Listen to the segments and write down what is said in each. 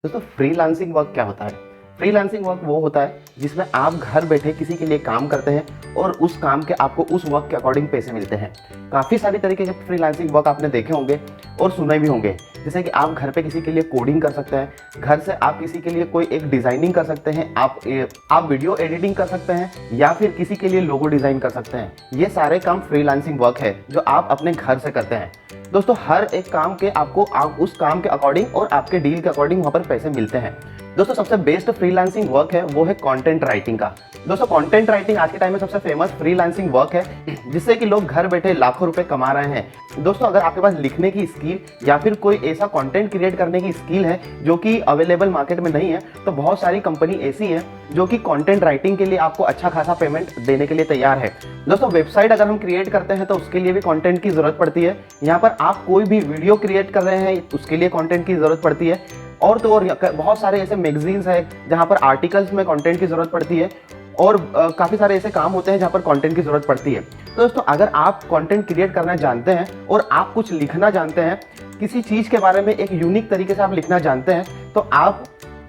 दोस्तों freelancing work क्या होता है? फ्रीलांसिंग वर्क वो होता है जिसमें आप घर बैठे किसी के लिए काम करते हैं और उस काम के आपको उस वर्क के अकॉर्डिंग पैसे मिलते हैं। काफ़ी सारी तरीके के फ्रीलांसिंग वर्क आपने देखे होंगे और सुने भी होंगे। जैसे कि आप घर पे किसी के लिए कोडिंग कर सकते हैं, घर से आप किसी के लिए कोई एक डिज़ाइनिंग कर सकते हैं, आप वीडियो एडिटिंग कर सकते हैं या फिर किसी के लिए लोगो डिज़ाइन कर सकते हैं। ये सारे काम फ्रीलांसिंग वर्क है जो आप अपने घर से करते हैं। दोस्तों हर एक काम के आपको आप उस काम के अकॉर्डिंग और आपके डील के अकॉर्डिंग वहाँ पर पैसे मिलते हैं। दोस्तों सबसे बेस्ट फ्रीलांसिंग वर्क है वो है कंटेंट राइटिंग का। दोस्तों कंटेंट राइटिंग आज के टाइम में सबसे फेमस फ्रीलांसिंग वर्क है जिससे कि लोग घर बैठे लाखों रुपए कमा रहे हैं। दोस्तों अगर आपके पास लिखने की स्किल या फिर कोई ऐसा कंटेंट क्रिएट करने की स्किल है जो कि अवेलेबल मार्केट में नहीं है, तो बहुत सारी कंपनी ऐसी है जो कि कंटेंट राइटिंग के लिए आपको अच्छा खासा पेमेंट देने के लिए तैयार है। दोस्तों वेबसाइट अगर हम क्रिएट करते हैं तो उसके लिए भी कंटेंट की जरूरत पड़ती है। यहाँ पर आप कोई भी वीडियो क्रिएट कर रहे हैं उसके लिए कंटेंट की जरूरत पड़ती है। और तो और बहुत सारे ऐसे मैगजीन्स हैं जहाँ पर आर्टिकल्स में कंटेंट की जरूरत पड़ती है और काफ़ी सारे ऐसे काम होते हैं जहाँ पर कंटेंट की जरूरत पड़ती है। तो दोस्तों अगर आप कंटेंट क्रिएट करना जानते हैं और आप कुछ लिखना जानते हैं, किसी चीज़ के बारे में एक यूनिक तरीके से आप लिखना जानते हैं, तो आप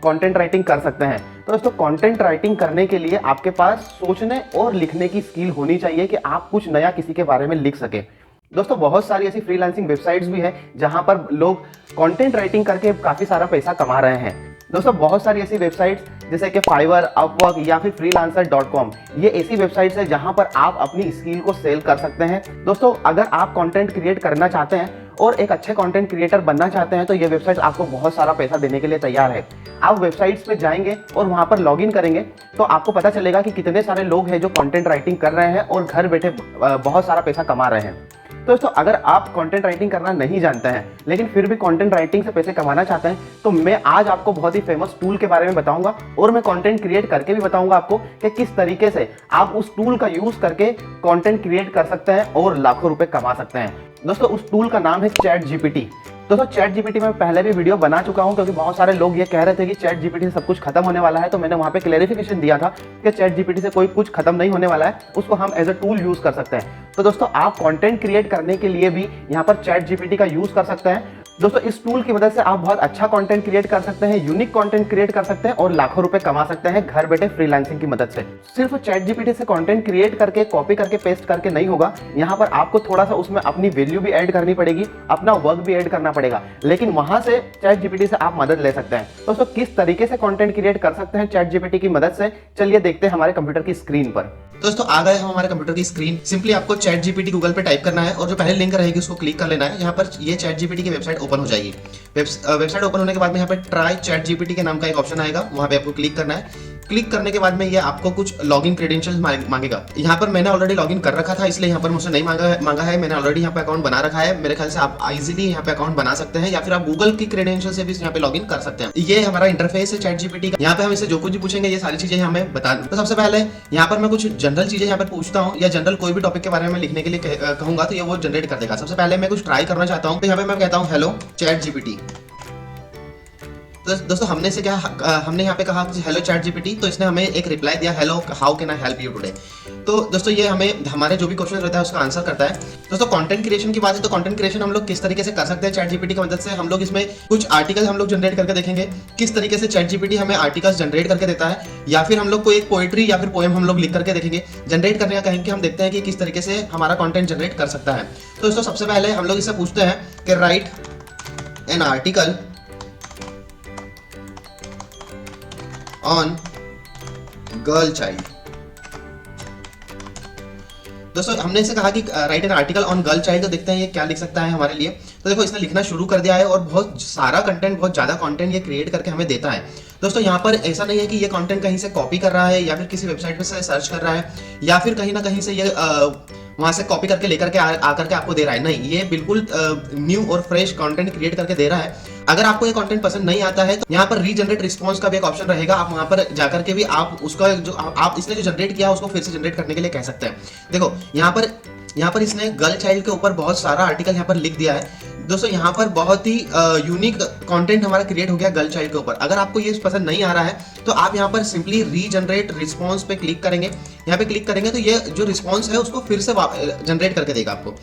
कंटेंट राइटिंग कर सकते हैं। तो दोस्तों कंटेंट राइटिंग करने के लिए आपके पास सोचने और लिखने की स्किल होनी चाहिए कि आप कुछ नया किसी के बारे में लिख सके। दोस्तों बहुत सारी ऐसी फ्रीलांसिंग वेबसाइट्स भी हैं जहां पर लोग कंटेंट राइटिंग करके काफ़ी सारा पैसा कमा रहे हैं। दोस्तों बहुत सारी ऐसी वेबसाइट्स जैसे कि फाइवर, अपवर्क या फिर freelancer.com, ये ऐसी वेबसाइट्स है जहां पर आप अपनी स्किल को सेल कर सकते हैं। दोस्तों अगर आप कंटेंट क्रिएट करना चाहते हैं और एक अच्छे कंटेंट क्रिएटर बनना चाहते हैं तो ये वेबसाइट आपको बहुत सारा पैसा देने के लिए तैयार है। आप वेबसाइट्स पे जाएंगे और वहां पर लॉगिन करेंगे तो आपको पता चलेगा कि कितने सारे लोग हैं जो कंटेंट राइटिंग कर रहे हैं और घर बैठे बहुत सारा पैसा कमा रहे हैं। तो दोस्तों अगर आप कंटेंट राइटिंग करना नहीं जानते हैं लेकिन फिर भी कंटेंट राइटिंग से पैसे कमाना चाहते हैं, तो मैं आज आपको बहुत ही फेमस टूल के बारे में बताऊंगा और मैं कंटेंट क्रिएट करके भी बताऊंगा आपको कि किस तरीके से आप उस टूल का यूज करके कंटेंट क्रिएट कर सकते हैं और लाखों रुपए कमा सकते हैं। दोस्तों उस टूल का नाम है चैट जीपीटी। दोस्तों चैट जीपीटी में पहले भी वीडियो बना चुका हूं क्योंकि बहुत सारे लोग ये कह रहे थे कि चैट जीपीटी से सब कुछ खत्म होने वाला है, तो मैंने वहां पे क्लैरिफिकेशन दिया था कि चैट जीपीटी से कोई कुछ खत्म नहीं होने वाला है, उसको हम एज अ टूल यूज कर सकते हैं। तो दोस्तों आप कंटेंट क्रिएट करने के लिए भी यहाँ पर चैट जीपीटी का यूज कर सकते हैं। दोस्तों इस टूल की मदद से आप बहुत अच्छा कंटेंट क्रिएट कर सकते हैं, यूनिक कंटेंट क्रिएट कर सकते हैं और लाखों रुपए कमा सकते हैं घर बैठे फ्रीलांसिंग की मदद से। सिर्फ चैट जीपीटी से कंटेंट क्रिएट करके कॉपी करके पेस्ट करके नहीं होगा, यहाँ पर आपको थोड़ा सा उसमें अपनी वैल्यू भी ऐड करनी पड़ेगी, अपना वर्क भी ऐड करना पड़ेगा, लेकिन वहां से चैट जीपीटी से आप मदद ले सकते हैं। दोस्तों किस तरीके से कंटेंट क्रिएट कर सकते हैं चैट जीपीटी की मदद से, चलिए देखते हैं हमारे कंप्यूटर की स्क्रीन पर। दोस्तों आ गए हम हमारे कंप्यूटर की स्क्रीन। सिंपली आपको चैट जीपीटी गूगल पे टाइप करना है और जो पहले लिंक रहेगी उसको क्लिक कर लेना है। यहाँ पर ये चैट जीपीटी की वेबसाइट ओपन हो जाएगी। वेबसाइट ओपन होने के बाद में यहाँ पे ट्राई चैट जीपीटी के नाम का एक ऑप्शन आएगा, वहाँ पे आपको क्लिक करना है। क्लिक करने के बाद में ये आपको कुछ लॉगिन क्रेडेंशियल्स मांगेगा। यहाँ पर मैंने ऑलरेडी लॉगिन कर रखा था इसलिए यहाँ पर मुझसे नहीं मांगा है। मैंने ऑलरेडी यहाँ पे अकाउंट बना रखा है। मेरे ख्याल से आप इजीली यहाँ पे अकाउंट बना सकते हैं या फिर आप गूगल की क्रेडेंशियल से भी यहाँ पे लॉगिन कर सकते हैं। ये हमारा इंटरफेस है चैट जीपीटी का। यहाँ पे हम इसे जो कुछ भी पूछेंगे ये सारी चीजें हमें बता दें। तो सबसे पहले यहाँ पर मैं कुछ जनरल चीजें यहाँ पर पूछता हूँ या जनरल कोई भी टॉपिक के बारे में लिखने के लिए कहूंगा तो ये वो जनरेट कर देगा। सबसे पहले मैं कुछ ट्राई करना चाहता हूँ तो यहाँ पे मैं कहता हूँ हेलो चैट जीपीटी। तो दोस्तों हमने यहाँ पे कहा हेलो चैट जीपीटी, तो इसने हमें एक रिप्लाई दिया hello how can I help you today. तो दोस्तों ये हमें हमारे जो भी क्वेश्चन रहता है उसका आंसर करता है। दोस्तों कंटेंट क्रिएशन की बात है तो कंटेंट क्रिएशन हम लोग किस तरीके से कर सकते हैं चैट जीपीटी की मदद से। हम लोग इसमें कुछ आर्टिकल हम लोग जनरेट करके देखेंगे किस तरीके से चैट जीपीटी हमें आर्टिकल्स जनरेट करके देता है, या फिर हम लोग कोई एक पोएट्री या फिर पोएम हम लोग लिख करके देखेंगे। जनरेट करने का कहेंगे हम देखते हैं कि किस तरीके से हमारा कंटेंट जनरेट कर सकता है। तो दोस्तों सबसे पहले हम लोग इससे पूछते हैं कि right an article on girl child. दोस्तों हमने इसे कहा कि right an article on girl child, तो देखते हैं ये क्या लिख सकता है हमारे लिए। तो देखो इसने लिखना शुरू कर दिया है और बहुत सारा कंटेंट, बहुत ज्यादा कंटेंट ये क्रिएट करके हमें देता है। दोस्तों यहाँ पर ऐसा नहीं है कि ये कंटेंट कहीं से कॉपी कर रहा है या फिर किसी वेबसाइट पे से सर्च कर रहा है या फिर कहीं ना कहीं से ये वहां से कॉपी करके लेकर के आकर के आपको दे रहा है। नहीं, ये बिल्कुल न्यू और फ्रेश कंटेंट क्रिएट करके दे रहा है। अगर आपको ये कंटेंट पसंद नहीं आता है तो यहाँ पर रीजनरेट रिस्पॉन्स का भी एक ऑप्शन रहेगा। आप वहां पर जाकर के भी आप उसका जो आप इसने जो जनरेट किया उसको फिर से जनरेट करने के लिए कह सकते हैं। देखो यहाँ पर इसने गर्ल चाइल्ड के ऊपर बहुत सारा आर्टिकल यहाँ पर लिख दिया है। दोस्तों यहाँ पर बहुत ही यूनिक कंटेंट हमारा क्रिएट हो गया गर्ल चाइल्ड के ऊपर। अगर आपको ये पसंद नहीं आ रहा है तो आप यहाँ पर सिंपली रीजनरेट रिस्पॉन्स पे क्लिक करेंगे। यहाँ पे क्लिक करेंगे तो ये जो रिस्पॉन्स है उसको फिर से जनरेट करके देगा आपको।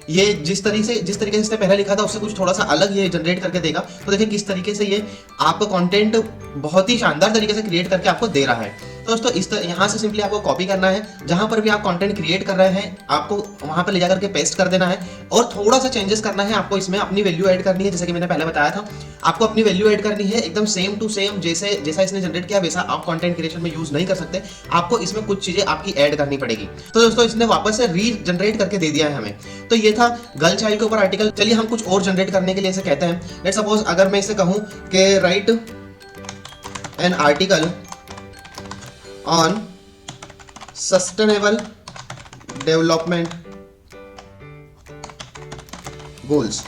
ये जिस तरीके से इसने पहले लिखा था उससे कुछ थोड़ा सा अलग ये जनरेट करके देगा। तो देखिए किस तरीके से ये आपका कंटेंट बहुत ही शानदार तरीके से क्रिएट करके आपको दे रहा है। तो दोस्तों यहाँ से सिंपली आपको कॉपी करना है, जहां पर भी आप कंटेंट क्रिएट कर रहे हैं आपको वहां पर ले जाकर के पेस्ट कर देना है और थोड़ा सा चेंजेस करना है। आपको इसमें अपनी वैल्यू ऐड करनी है, जैसे कि मैंने पहले बताया था आपको अपनी वैल्यू ऐड करनी है। एकदम सेम टू सेम जैसा इसने जनरेट किया वैसा आप कंटेंट क्रिएशन में यूज नहीं कर सकते, आपको इसमें कुछ चीजें आपकी ऐड करनी पड़ेगी। तो दोस्तों इसने वापस से रीजनरेट करके दे दिया है हमें। तो ये था गर्ल चाइल्ड के ऊपर आर्टिकल। चलिए हम कुछ और जनरेट करने के लिए इसे कहते हैं। लेट्स सपोज अगर मैं इसे कहूं कि right an article on sustainable development goals.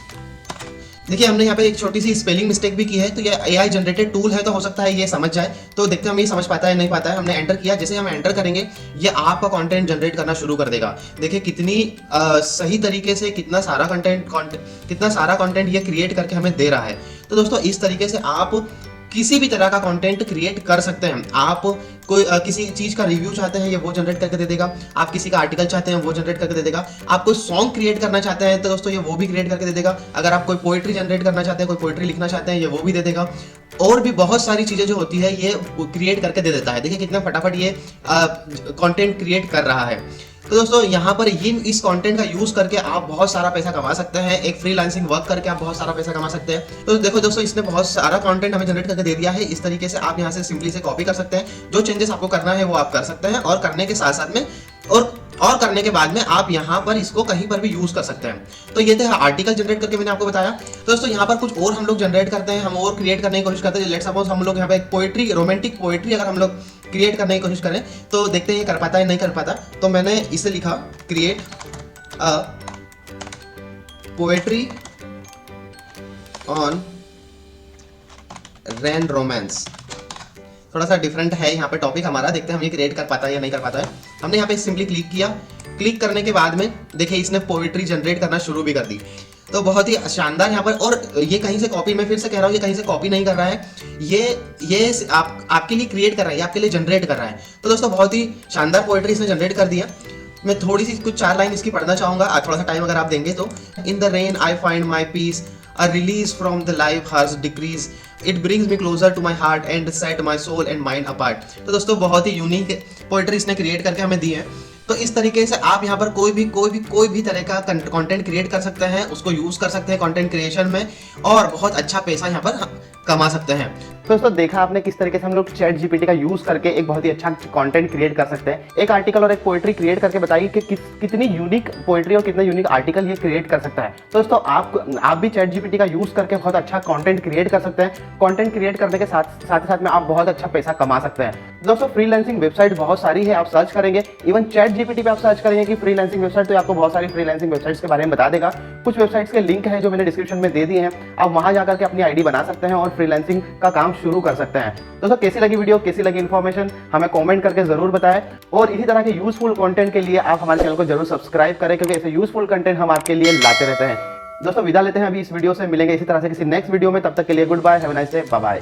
देखिए हमने यहाँ पे एक छोटी सी स्पेलिंग मिस्टेक भी की है, तो ये AI जनरेटेड टूल है तो हो सकता है ये समझ जाए। तो देखते हैं हम ये समझ पाता है नहीं पाता है। हमने एंटर किया, जैसे हम एंटर करेंगे ये आपका कंटेंट जनरेट करना शुरू कर देगा। देखिए कितनी सही तरीके से कितना सारा कंटेंट ये क्रिएट करके हमें दे रहा है। तो दोस्तों इस तरीके से आप किसी भी तरह का कंटेंट क्रिएट कर सकते हैं। आप कोई किसी चीज का रिव्यू चाहते हैं ये वो जनरेट करके दे देगा, आप किसी का आर्टिकल चाहते हैं वो जनरेट करके दे देगा, आप कोई सॉन्ग क्रिएट करना चाहते हैं तो दोस्तों ये वो भी क्रिएट करके दे देगा। अगर आप कोई पोएट्री जनरेट करना चाहते हैं, कोई पोएट्री लिखना चाहते हैं ये वो भी दे देगा। और भी बहुत सारी चीजें जो होती है ये क्रिएट करके दे देता है। देखिए कितना फटाफट ये कंटेंट क्रिएट कर रहा है। तो दोस्तों यहाँ पर इस कंटेंट का यूज करके आप बहुत सारा पैसा कमा सकते हैं। एक फ्रीलांसिंग वर्क करके आप बहुत सारा पैसा कमा सकते हैं। तो देखो दोस्तों इसने बहुत सारा कंटेंट हमें जनरेट करके दे दिया है। इस तरीके से आप यहाँ से सिंपली से कॉपी कर सकते हैं। जो चेंजेस आपको करना है वो आप कर सकते हैं और करने के साथ साथ में और करने के बाद में आप यहाँ पर इसको कहीं पर भी यूज कर सकते हैं। तो ये थे आर्टिकल जनरेट करके मैंने आपको बताया। तो दोस्तों यहाँ पर कुछ और हम लोग जनरेट करते हैं, हम और क्रिएट करने की कोशिश करते हैं। लेट्स सपोज हम लोग यहाँ पे पोएट्री, रोमांटिक पोएट्री अगर हम लोग क्रिएट करने की कोशिश करें तो देखते हैं ये कर पाता है नहीं कर पाता। तो मैंने इसे लिखा create a poetry on rain romance. थोड़ा सा डिफरेंट है यहाँ पे टॉपिक हमारा, देखते हैं हम ये क्रिएट कर पाता है या नहीं कर पाता है। हमने यहाँ पे सिंपली क्लिक किया, क्लिक करने के बाद में देखिए इसने पोएट्री जनरेट करना शुरू भी कर दी। तो बहुत ही शानदार यहाँ पर। और ये कहीं से कॉपी, मैं फिर से कह रहा हूँ ये कहीं से कॉपी नहीं कर रहा है, ये आपके लिए क्रिएट कर रहा है, ये आपके लिए जनरेट कर रहा है। तो दोस्तों बहुत ही शानदार पोएट्री इसने जनरेट कर दिया। मैं थोड़ी सी कुछ 4 लाइन इसकी पढ़ना चाहूंगा, थोड़ा सा टाइम अगर आप देंगे तो। In the rain I find my peace, a release from the life has decrease, it brings me closer to my heart and set my soul and mind apart। तो दोस्तों बहुत ही यूनिक पोएट्री इसने create करके हमें दी है। तो इस तरीके से आप यहाँ पर कोई भी तरह का कंटेंट क्रिएट कर सकते हैं, उसको यूज कर सकते हैं कंटेंट क्रिएशन में और बहुत अच्छा पैसा यहाँ पर कमा सकते हैं। तो दोस्तों देखा आपने किस तरीके से हम लोग चैट जीपीटी का यूज करके एक बहुत ही अच्छा कंटेंट क्रिएट कर सकते हैं। एक आर्टिकल और एक पोएट्री क्रिएट करके बताइए कि कितनी यूनिक पोएट्री और कितना यूनिक आर्टिकल ये क्रिएट कर सकता है। तो दोस्तों आप भी चैट जीपीटी का यूज करके बहुत अच्छा कंटेंट क्रिएट कर सकते हैं। कंटेंट क्रिएट करने के साथ में आप बहुत अच्छा पैसा कमा सकते हैं। दोस्तों फ्रीलांसिंग वेबसाइट बहुत सारी है, आप सर्च करेंगे, इवन चैट जीपीटी पे आप सर्च करेंगे कि फ्रीलांसिंग वेबसाइट, तो आपको बहुत सारी फ्रीलांसिंग वेबसाइट्स के बारे में बता देगा। कुछ वेबसाइट्स के लिंक है जो मैंने डिस्क्रिप्शन में दे दिए हैं, आप वहां जाकर के अपनी आईडी बना सकते हैं और फ्रीलांसिंग का काम शुरू कर सकते हैं। दोस्तों कैसी लगी वीडियो, कैसी लगी इन्फॉर्मेशन हमें कमेंट करके जरूर बताएं और इसी तरह के यूजफुल कंटेंट के लिए आप हमारे चैनल को जरूर सब्सक्राइब करें, क्योंकि ऐसे यूजफुल कंटेंट हम आपके लिए लाते रहते हैं। दोस्तों विदा लेते हैं अभी इस वीडियो से, मिलेंगे इसी तरह से किसी नेक्स्ट वीडियो में। तब तक के लिए good bye, have a nice day, bye bye.